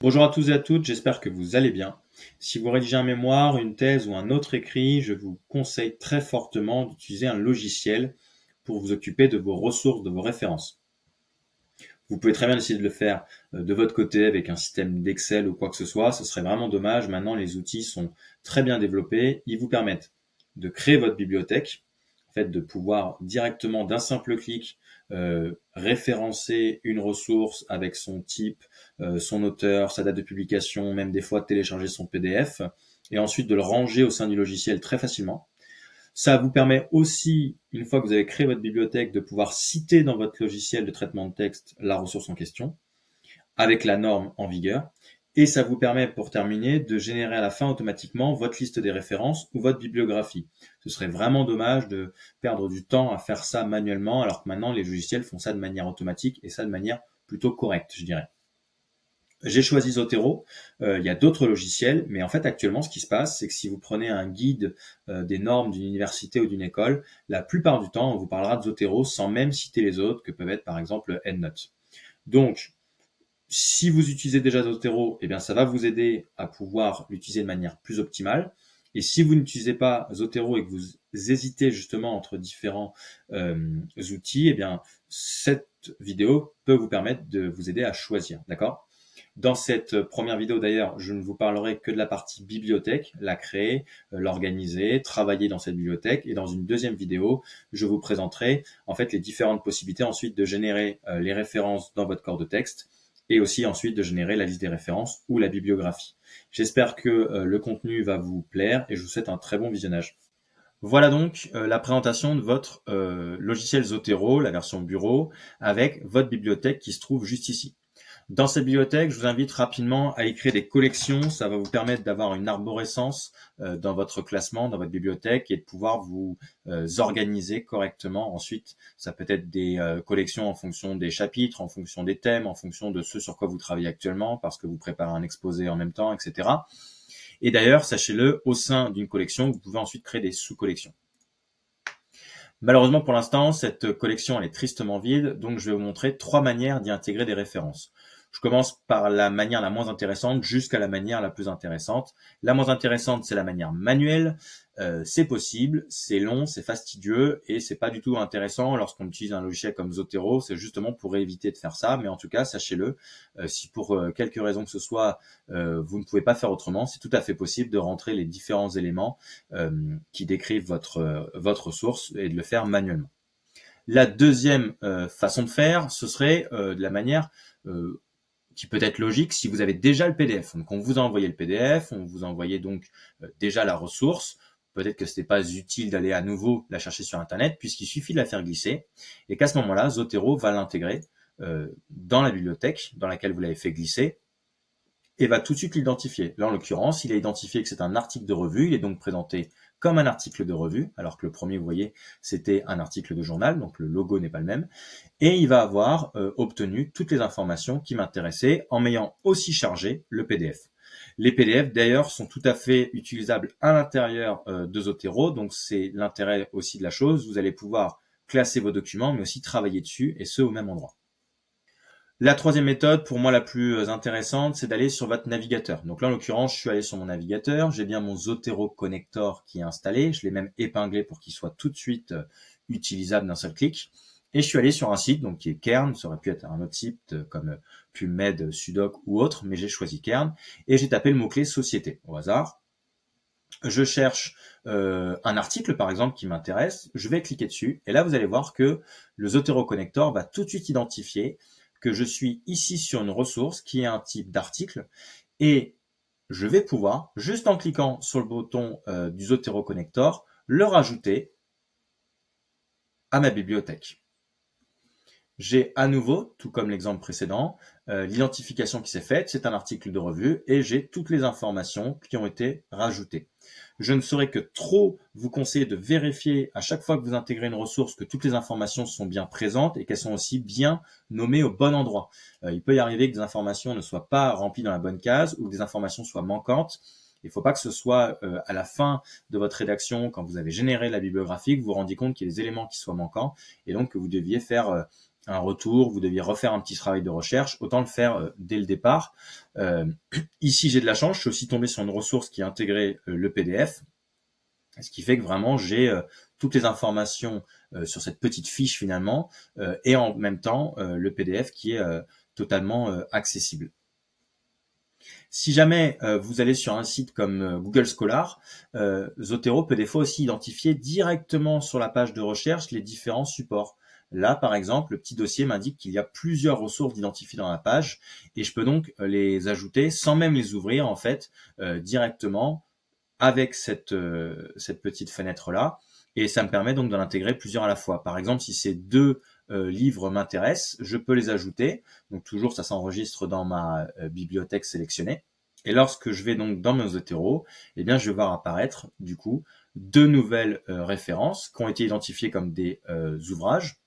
Bonjour à tous et à toutes, j'espère que vous allez bien. Si vous rédigez un mémoire, une thèse ou un autre écrit, je vous conseille très fortement d'utiliser un logiciel pour vous occuper de vos ressources, de vos références. Vous pouvez très bien essayer de le faire de votre côté avec un système d'Excel ou quoi que ce soit, ce serait vraiment dommage. Maintenant, les outils sont très bien développés, ils vous permettent de créer votre bibliothèque, en fait, de pouvoir directement d'un simple clic référencer une ressource avec son type, son auteur, sa date de publication, même des fois télécharger son PDF, et ensuite de le ranger au sein du logiciel très facilement. Ça vous permet aussi, une fois que vous avez créé votre bibliothèque, de pouvoir citer dans votre logiciel de traitement de texte la ressource en question, avec la norme en vigueur. Et ça vous permet, pour terminer, de générer à la fin automatiquement votre liste des références ou votre bibliographie. Ce serait vraiment dommage de perdre du temps à faire ça manuellement, alors que maintenant les logiciels font ça de manière automatique et ça de manière plutôt correcte, je dirais. J'ai choisi Zotero. Il y a d'autres logiciels, mais en fait actuellement ce qui se passe, c'est que si vous prenez un guide des normes d'une université ou d'une école, la plupart du temps on vous parlera de Zotero sans même citer les autres, que peuvent être par exemple EndNote. Donc si vous utilisez déjà Zotero, eh bien ça va vous aider à pouvoir l'utiliser de manière plus optimale. Et si vous n'utilisez pas Zotero et que vous hésitez justement entre différents outils, eh bien cette vidéo peut vous permettre de vous aider à choisir, d'accord? Dans cette première vidéo d'ailleurs, je ne vous parlerai que de la partie bibliothèque, la créer, l'organiser, travailler dans cette bibliothèque. Et dans une deuxième vidéo, je vous présenterai en fait les différentes possibilités ensuite de générer les références dans votre corps de texte et aussi ensuite de générer la liste des références ou la bibliographie. J'espère que le contenu va vous plaire et je vous souhaite un très bon visionnage. Voilà donc la présentation de votre logiciel Zotero, la version bureau, avec votre bibliothèque qui se trouve juste ici. Dans cette bibliothèque, je vous invite rapidement à y créer des collections. Ça va vous permettre d'avoir une arborescence dans votre classement, dans votre bibliothèque et de pouvoir vous organiser correctement. Ensuite, ça peut être des collections en fonction des chapitres, en fonction des thèmes, en fonction de ce sur quoi vous travaillez actuellement, parce que vous préparez un exposé en même temps, etc. Et d'ailleurs, sachez-le, au sein d'une collection, vous pouvez ensuite créer des sous-collections. Malheureusement, pour l'instant, cette collection elle est tristement vide, donc je vais vous montrer 3 manières d'y intégrer des références. Je commence par la manière la moins intéressante jusqu'à la manière la plus intéressante. La moins intéressante, c'est la manière manuelle. C'est possible, c'est long, c'est fastidieux et c'est pas du tout intéressant lorsqu'on utilise un logiciel comme Zotero. C'est justement pour éviter de faire ça. Mais en tout cas, sachez-le, si pour quelque raison que ce soit, vous ne pouvez pas faire autrement, c'est tout à fait possible de rentrer les différents éléments qui décrivent votre source et de le faire manuellement. La deuxième façon de faire, ce serait de la manière qui peut être logique si vous avez déjà le PDF. Donc on vous a envoyé le PDF, on vous a envoyé donc déjà la ressource. Peut-être que ce n'est pas utile d'aller à nouveau la chercher sur Internet puisqu'il suffit de la faire glisser et qu'à ce moment-là, Zotero va l'intégrer dans la bibliothèque dans laquelle vous l'avez fait glisser et va tout de suite l'identifier. Là, en l'occurrence, il a identifié que c'est un article de revue. Il est donc présenté comme un article de revue, alors que le premier, vous voyez, c'était un article de journal, donc le logo n'est pas le même. Et il va avoir obtenu toutes les informations qui m'intéressaient en m'ayant aussi chargé le PDF. Les PDF, d'ailleurs, sont tout à fait utilisables à l'intérieur de Zotero, donc c'est l'intérêt aussi de la chose. Vous allez pouvoir classer vos documents, mais aussi travailler dessus, et ce, au même endroit. La troisième méthode, pour moi la plus intéressante, c'est d'aller sur votre navigateur. Donc là, en l'occurrence, je suis allé sur mon navigateur, j'ai bien mon Zotero Connector qui est installé, je l'ai même épinglé pour qu'il soit tout de suite utilisable d'un seul clic. Et je suis allé sur un site donc qui est Kern, ça aurait pu être un autre site comme PubMed, Sudoc ou autre, mais j'ai choisi Kern, et j'ai tapé le mot-clé société au hasard. Je cherche un article par exemple qui m'intéresse, je vais cliquer dessus, et là vous allez voir que le Zotero Connector va tout de suite identifier que je suis ici sur une ressource qui est un type d'article et je vais pouvoir, juste en cliquant sur le bouton du Zotero Connector, le rajouter à ma bibliothèque. J'ai à nouveau, tout comme l'exemple précédent, l'identification qui s'est faite, c'est un article de revue et j'ai toutes les informations qui ont été rajoutées. Je ne saurais que trop vous conseiller de vérifier à chaque fois que vous intégrez une ressource que toutes les informations sont bien présentes et qu'elles sont aussi bien nommées au bon endroit. Il peut y arriver que des informations ne soient pas remplies dans la bonne case ou que des informations soient manquantes. Il ne faut pas que ce soit à la fin de votre rédaction, quand vous avez généré la bibliographie, que vous vous rendiez compte qu'il y a des éléments qui soient manquants et donc que vous deviez faire un retour, vous deviez refaire un petit travail de recherche, autant le faire dès le départ. Ici, j'ai de la chance, je suis aussi tombé sur une ressource qui a intégré le PDF, ce qui fait que vraiment, j'ai toutes les informations sur cette petite fiche finalement, et en même temps, le PDF qui est totalement accessible. Si jamais vous allez sur un site comme Google Scholar, Zotero peut des fois aussi identifier directement sur la page de recherche les différents supports. Là, par exemple, le petit dossier m'indique qu'il y a plusieurs ressources identifiées dans la page et je peux donc les ajouter sans même les ouvrir en fait directement avec cette petite fenêtre-là. Et ça me permet donc d'en intégrer plusieurs à la fois. Par exemple, si ces deux livres m'intéressent, je peux les ajouter. Donc toujours, ça s'enregistre dans ma bibliothèque sélectionnée. Et lorsque je vais donc dans mes Zotero, eh bien, je vais voir apparaître du coup deux nouvelles références qui ont été identifiées comme des ouvrages.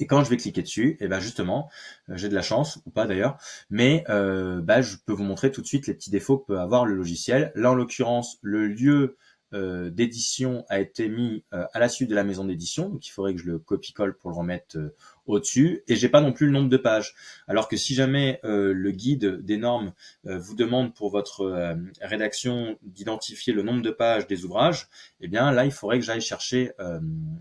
Et quand je vais cliquer dessus, et ben justement, j'ai de la chance, ou pas d'ailleurs, mais je peux vous montrer tout de suite les petits défauts que peut avoir le logiciel. Là, en l'occurrence, le lieu d'édition a été mis à la suite de la maison d'édition, donc il faudrait que je le copie-colle pour le remettre au-dessus, et j'ai pas non plus le nombre de pages. Alors que si jamais le guide des normes vous demande pour votre rédaction d'identifier le nombre de pages des ouvrages, eh bien là, il faudrait que j'aille chercher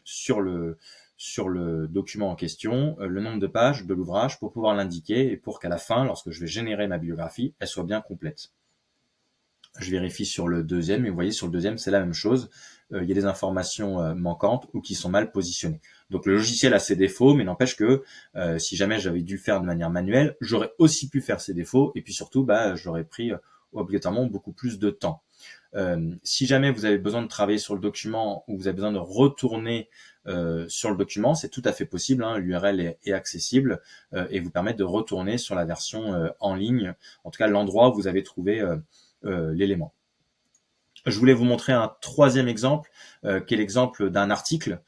sur le document en question, le nombre de pages de l'ouvrage pour pouvoir l'indiquer et pour qu'à la fin, lorsque je vais générer ma bibliographie, elle soit bien complète. Je vérifie sur le deuxième et vous voyez sur le deuxième, c'est la même chose. Il y a des informations manquantes ou qui sont mal positionnées. Donc le logiciel a ses défauts, mais n'empêche que si jamais j'avais dû faire de manière manuelle, j'aurais aussi pu faire ses défauts et puis surtout, j'aurais pris obligatoirement beaucoup plus de temps. Si jamais vous avez besoin de travailler sur le document ou vous avez besoin de retourner sur le document, c'est tout à fait possible, hein, l'URL est accessible et vous permet de retourner sur la version en ligne, en tout cas l'endroit où vous avez trouvé l'élément. Je voulais vous montrer un troisième exemple, qui est l'exemple d'un article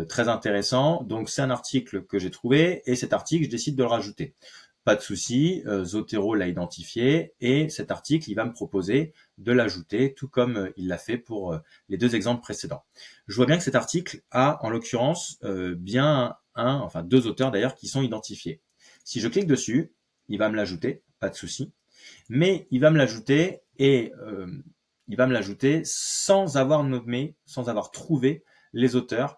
très intéressant. Donc c'est un article que j'ai trouvé et cet article, je décide de le rajouter. Pas de souci, Zotero l'a identifié et cet article, il va me proposer de l'ajouter, tout comme il l'a fait pour les deux exemples précédents. Je vois bien que cet article a, en l'occurrence, bien deux auteurs d'ailleurs qui sont identifiés. Si je clique dessus, il va me l'ajouter, pas de souci, mais il va me l'ajouter et il va me l'ajouter sans avoir nommé, sans avoir trouvé les auteurs.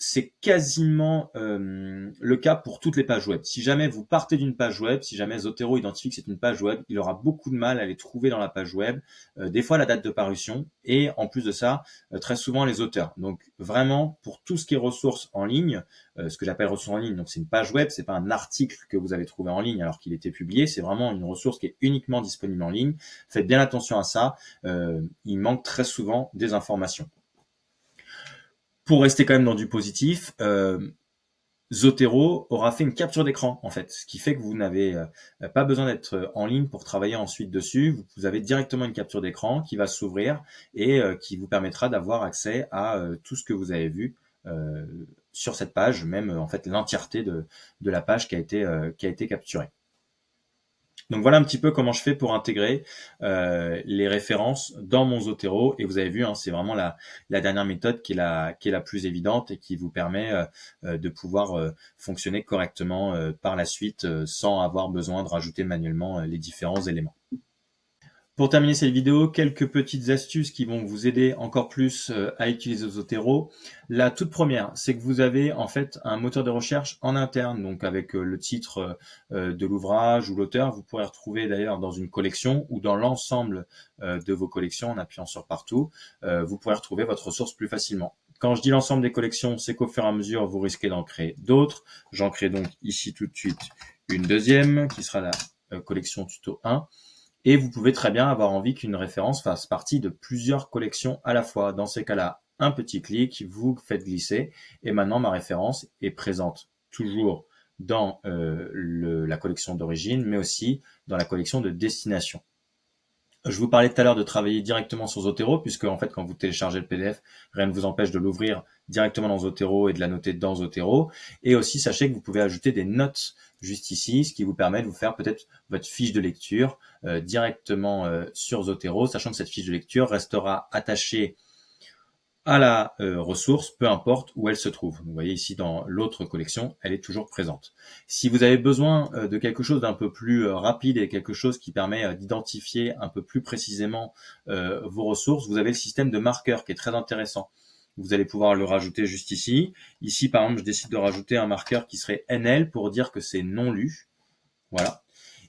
C'est quasiment le cas pour toutes les pages web. Si jamais vous partez d'une page web, si jamais Zotero identifie que c'est une page web, il aura beaucoup de mal à les trouver dans la page web, des fois la date de parution, et en plus de ça, très souvent les auteurs. Donc vraiment, pour tout ce qui est ressources en ligne, ce que j'appelle ressources en ligne, donc c'est une page web, c'est pas un article que vous avez trouvé en ligne alors qu'il était publié, c'est vraiment une ressource qui est uniquement disponible en ligne. Faites bien attention à ça, il manque très souvent des informations. Pour rester quand même dans du positif, Zotero aura fait une capture d'écran en fait, ce qui fait que vous n'avez pas besoin d'être en ligne pour travailler ensuite dessus. Vous avez directement une capture d'écran qui va s'ouvrir et qui vous permettra d'avoir accès à tout ce que vous avez vu sur cette page, même en fait l'entièreté de la page qui a été capturée. Donc voilà un petit peu comment je fais pour intégrer les références dans mon Zotero. Et vous avez vu, hein, c'est vraiment la dernière méthode qui est la plus évidente et qui vous permet de pouvoir fonctionner correctement par la suite sans avoir besoin de rajouter manuellement les différents éléments. Pour terminer cette vidéo, quelques petites astuces qui vont vous aider encore plus à utiliser Zotero. La toute première, c'est que vous avez en fait un moteur de recherche en interne, donc avec le titre de l'ouvrage ou l'auteur. Vous pourrez retrouver d'ailleurs dans une collection ou dans l'ensemble de vos collections en appuyant sur partout. Vous pourrez retrouver votre ressource plus facilement. Quand je dis l'ensemble des collections, c'est qu'au fur et à mesure, vous risquez d'en créer d'autres. J'en crée donc ici tout de suite une deuxième qui sera la collection tuto 1. Et vous pouvez très bien avoir envie qu'une référence fasse partie de plusieurs collections à la fois. Dans ces cas-là, un petit clic, vous faites glisser et maintenant ma référence est présente toujours dans la collection d'origine, mais aussi dans la collection de destination. Je vous parlais tout à l'heure de travailler directement sur Zotero, puisque en fait, quand vous téléchargez le PDF, rien ne vous empêche de l'ouvrir directement dans Zotero et de la noter dans Zotero. Et aussi, sachez que vous pouvez ajouter des notes juste ici, ce qui vous permet de vous faire peut-être votre fiche de lecture directement sur Zotero, sachant que cette fiche de lecture restera attachée à la ressource, peu importe où elle se trouve. Vous voyez ici dans l'autre collection, elle est toujours présente. Si vous avez besoin de quelque chose d'un peu plus rapide et quelque chose qui permet d'identifier un peu plus précisément vos ressources, vous avez le système de marqueur qui est très intéressant. Vous allez pouvoir le rajouter juste ici. Ici, par exemple, je décide de rajouter un marqueur qui serait NL pour dire que c'est non lu. Voilà.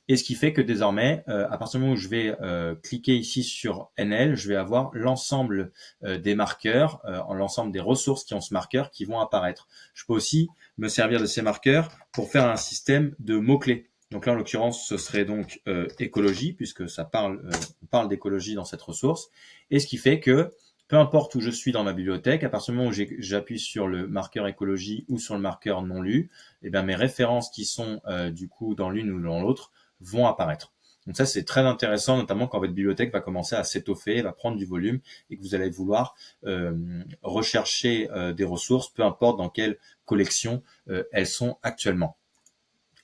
Et ce qui fait que désormais, à partir du moment où je vais cliquer ici sur NL, je vais avoir l'ensemble des marqueurs, l'ensemble des ressources qui ont ce marqueur qui vont apparaître. Je peux aussi me servir de ces marqueurs pour faire un système de mots-clés. Donc là, en l'occurrence, ce serait donc écologie, puisque ça on parle d'écologie dans cette ressource. Et ce qui fait que peu importe où je suis dans ma bibliothèque, à partir du moment où j'appuie sur le marqueur écologie ou sur le marqueur non lu, eh bien mes références qui sont du coup dans l'une ou dans l'autre vont apparaître. Donc ça, c'est très intéressant, notamment quand votre bibliothèque va commencer à s'étoffer, va prendre du volume et que vous allez vouloir rechercher des ressources, peu importe dans quelle collection elles sont actuellement.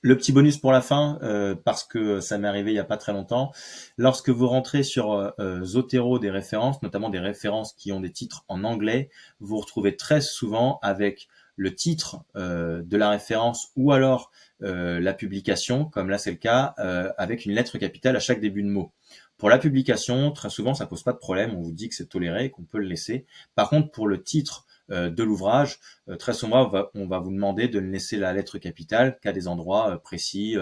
Le petit bonus pour la fin, parce que ça m'est arrivé il n'y a pas très longtemps, lorsque vous rentrez sur Zotero des références, notamment des références qui ont des titres en anglais, vous vous retrouvez très souvent avec le titre de la référence ou alors la publication, comme là c'est le cas, avec une lettre capitale à chaque début de mot. Pour la publication, très souvent ça pose pas de problème, on vous dit que c'est toléré et qu'on peut le laisser. Par contre, pour le titre de l'ouvrage, très souvent on va vous demander de ne laisser la lettre capitale qu'à des endroits précis,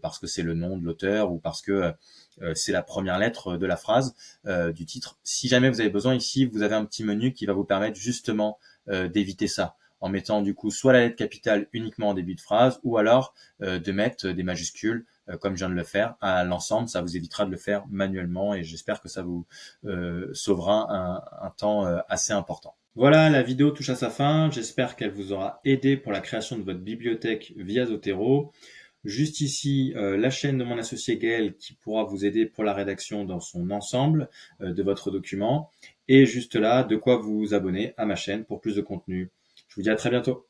parce que c'est le nom de l'auteur ou parce que c'est la première lettre de la phrase du titre. Si jamais vous avez besoin, ici vous avez un petit menu qui va vous permettre justement d'éviter ça, en mettant du coup soit la lettre capitale uniquement en début de phrase, ou alors de mettre des majuscules comme je viens de le faire à l'ensemble. Ça vous évitera de le faire manuellement et j'espère que ça vous sauvera un temps assez important. Voilà, la vidéo touche à sa fin. J'espère qu'elle vous aura aidé pour la création de votre bibliothèque via Zotero. Juste ici, la chaîne de mon associé Gaël qui pourra vous aider pour la rédaction dans son ensemble de votre document. Et juste là, de quoi vous abonner à ma chaîne pour plus de contenu. Je vous dis à très bientôt.